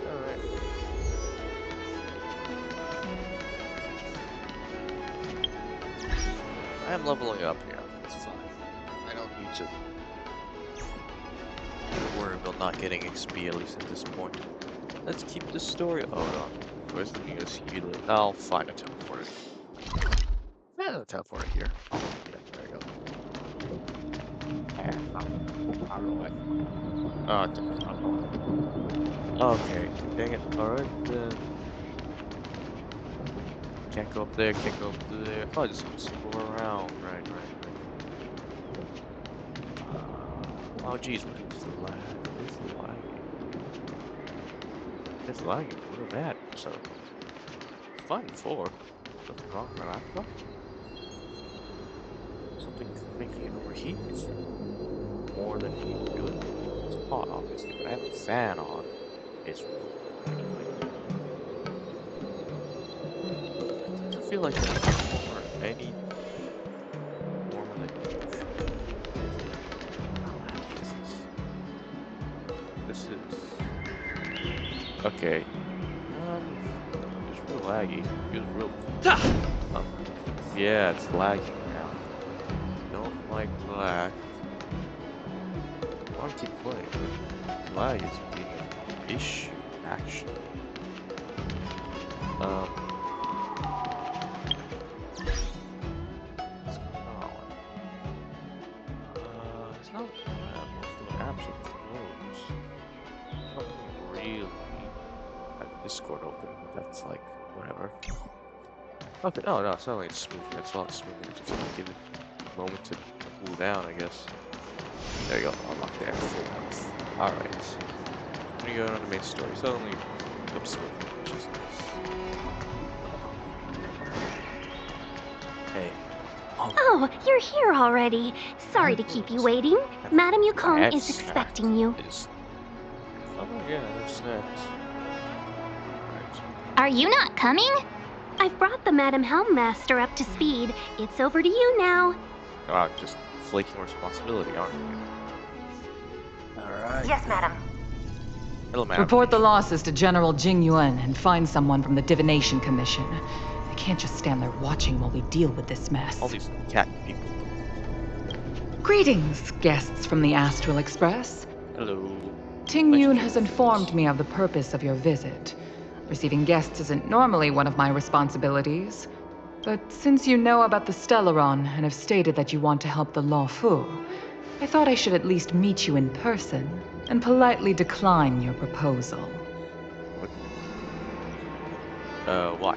Alright. I am leveling up here. It's fine. I don't need to worry about not getting XP, at least at this point. Let's keep the story. Oh no. Where's the nearest healer? I'll find a teleporter. There's a teleporter here. Yeah, there we go. Oh, it took a while. Okay, dang it. Alright then. Can't go up there, can't go up there. Oh, I just want to go around. Right. Oh jeez, what is the lag? It's lagging real bad, so fun before. Something wrong with my laptop? Something making it overheat? More than heat, really? It's hot, obviously, but I have a fan on. It's I feel like it's warmer any warmer than usual. This is okay. It's real laggy. It's real. Yeah, it's lagging now. Don't like lag. I want to keep playing, but lag is being an issue, actually. What's going on? It's not doing absolutely close. I don't really have Discord open, but that's like, whatever. Okay, no, it's not like it's smooth. It's a lot smoother. Just give it a moment to cool down, I guess. There you go. Unlock there. Full health. Alright. When you go on the main story, suddenly becomes smooth, which is nice. Hey. Oh, you're here already. Sorry to keep you waiting. Madame Yukong is expecting you. Oh yeah, that's next. Are you not coming? I've brought the Madame Helmmaster up to speed. It's over to you now. Just flaking responsibility, aren't you? Alright. Yes, madam. Hello, madam. Report the losses to General Jing Yuan and find someone from the Divination Commission. I can't just stand there watching while we deal with this mess. All these cat people. Greetings, guests from the Astral Express. Hello. Ting Yun has informed me of the purpose of your visit. Receiving guests isn't normally one of my responsibilities. But since you know about the Stellaron and have stated that you want to help the Law Fu, I thought I should at least meet you in person and politely decline your proposal. Why?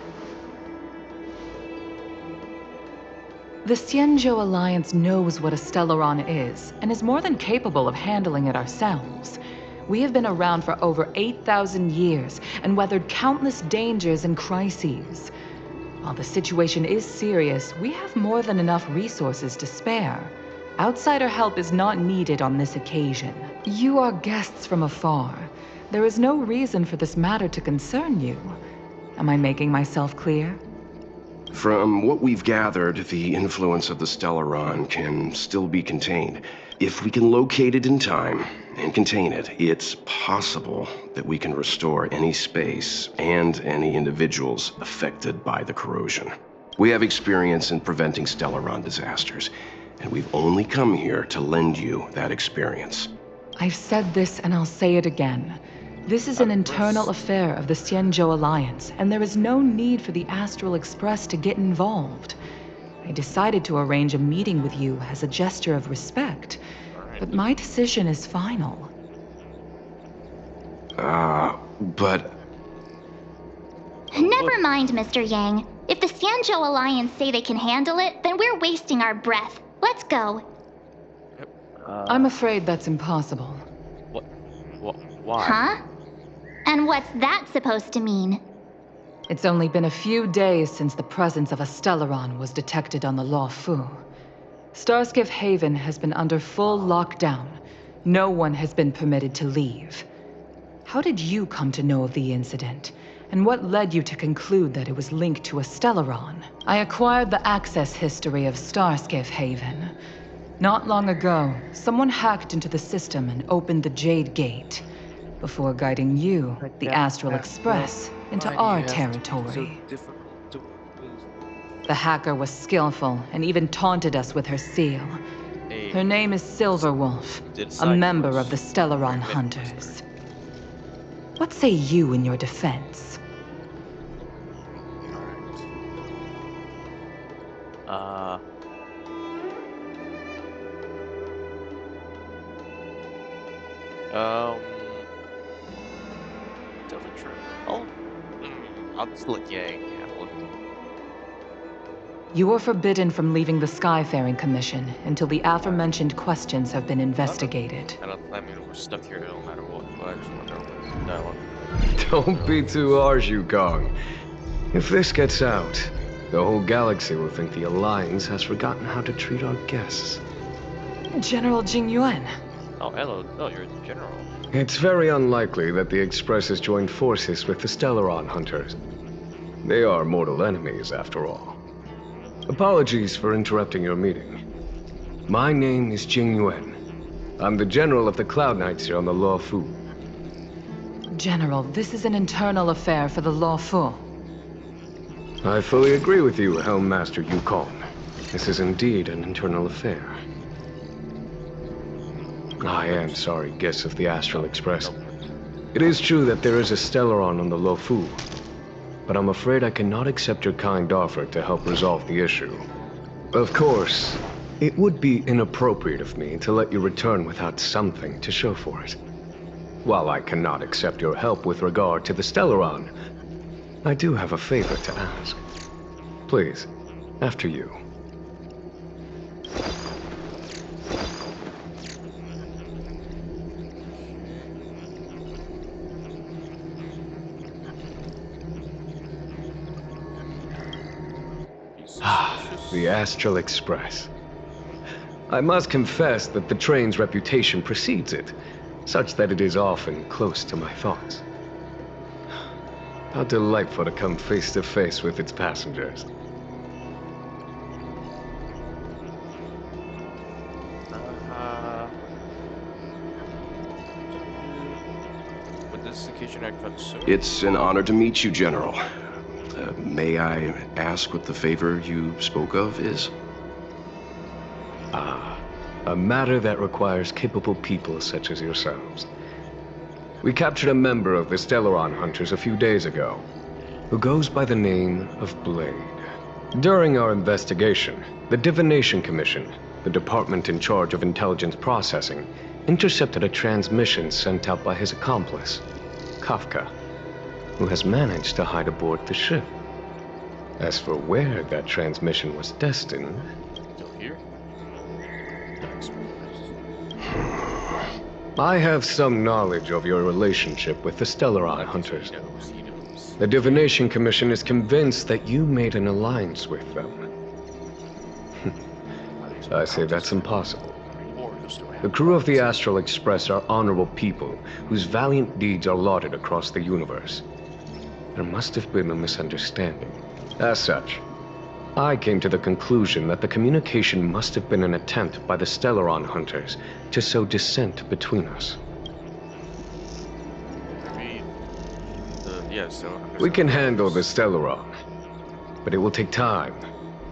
The Xianzhou Alliance knows what a Stellaron is, and is more than capable of handling it ourselves. We have been around for over 8,000 years, and weathered countless dangers and crises. While the situation is serious, we have more than enough resources to spare. Outsider help is not needed on this occasion. You are guests from afar. There is no reason for this matter to concern you. Am I making myself clear? From what we've gathered, the influence of the Stellaron can still be contained. If we can locate it in time and contain it, it's possible that we can restore any space and any individuals affected by the corrosion. We have experience in preventing Stellaron disasters, and we've only come here to lend you that experience. I've said this and I'll say it again. This is an internal affair of the Xianzhou Alliance, and there is no need for the Astral Express to get involved. I decided to arrange a meeting with you as a gesture of respect, but my decision is final. But... Never mind, Mr. Yang. If the Xianzhou Alliance say they can handle it, then we're wasting our breath. Let's go. I'm afraid that's impossible. Why? Huh? And what's that supposed to mean? It's only been a few days since the presence of a Stellaron was detected on the Luofu. Starskiff Haven has been under full lockdown. No one has been permitted to leave. How did you come to know of the incident? And what led you to conclude that it was linked to a Stellaron? I acquired the access history of Starskiff Haven. Not long ago, someone hacked into the system and opened the Jade Gate, before guiding you, the Astral Express, into our territory. The hacker was skillful and even taunted us with her seal. Her name is Silverwolf, a member of the Stellaron Hunters. What say you in your defense? Definitely true. I'll just let Yang handle it. You are forbidden from leaving the Skyfaring Commission until the aforementioned questions have been investigated. I mean, we're stuck here no matter what. I just want to dialogue. Don't be too harsh, Yukong. If this gets out, the whole galaxy will think the Alliance has forgotten how to treat our guests. General Jingyuan. Oh, hello. Oh, you're the general. It's very unlikely that the Express has joined forces with the Stellaron Hunters. They are mortal enemies, after all. Apologies for interrupting your meeting. My name is Jingyuan. I'm the general of the Cloud Knights here on the Luofu. General, this is an internal affair for the Luofu. I fully agree with you, Helm Master Yukong. This is indeed an internal affair. I am sorry, guests of the Astral Express. It is true that there is a Stellaron on the Luofu, but I'm afraid I cannot accept your kind offer to help resolve the issue. Of course, it would be inappropriate of me to let you return without something to show for it. While I cannot accept your help with regard to the Stellaron, I do have a favor to ask. Please, after you. The Astral Express. I must confess that the train's reputation precedes it, such that it is often close to my thoughts. How delightful to come face to face with its passengers. Would this occasion act fun soon? It's an honor to meet you, General. May I ask what the favor you spoke of is? A matter that requires capable people such as yourselves. We captured a member of the Stellaron Hunters a few days ago, who goes by the name of Blade. During our investigation, the Divination Commission, the department in charge of intelligence processing, intercepted a transmission sent out by his accomplice, Kafka. who has managed to hide aboard the ship. As for where that transmission was destined... Still here? I have some knowledge of your relationship with the Stellaron hunters. The Divination Commission is convinced that you made an alliance with them. I say that's impossible. The crew of the Astral Express are honorable people whose valiant deeds are lauded across the universe. There must have been a misunderstanding. As such, I came to the conclusion that the communication must have been an attempt by the Stellaron hunters to sow dissent between us. We can handle the Stellaron, but it will take time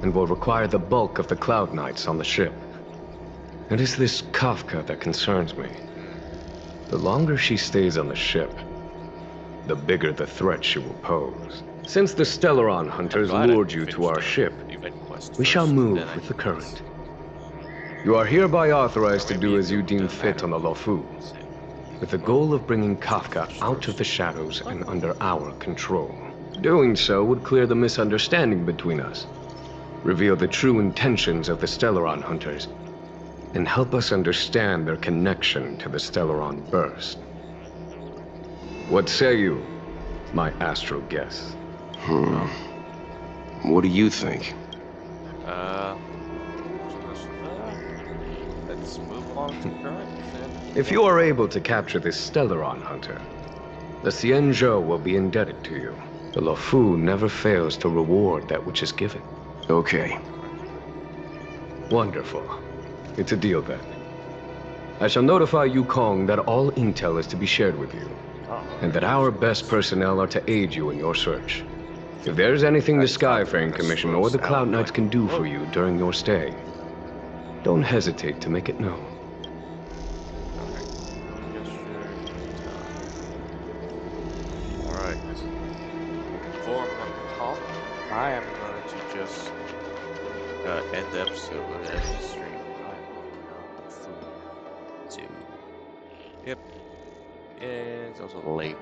and will require the bulk of the Cloud Knights on the ship. It is this Kafka that concerns me. The longer she stays on the ship, the bigger the threat she will pose. Since the Stellaron hunters lured you to our ship, we shall move with the current. You are hereby authorized to do as you deem fit on the Lofu, with the goal of bringing Kafka out of the shadows and under our control. Doing so would clear the misunderstanding between us, reveal the true intentions of the Stellaron hunters, and help us understand their connection to the Stellaron burst. What say you, my astral guests? What do you think? Let's move on to current. If you are able to capture this Stellaron hunter, the Xianzhou will be indebted to you. The Lofu never fails to reward that which is given. Okay. Wonderful. It's a deal then. I shall notify Yukong that all intel is to be shared with you, and that our best personnel are to aid you in your search. If there's anything the Skyfaring Commission or the Cloud Knights can do for you during your stay, don't hesitate to make it known. Alright. Before I'm off, I am going to just end the episode with the end of the stream. I'm walking on food too. Yep. And it's also late.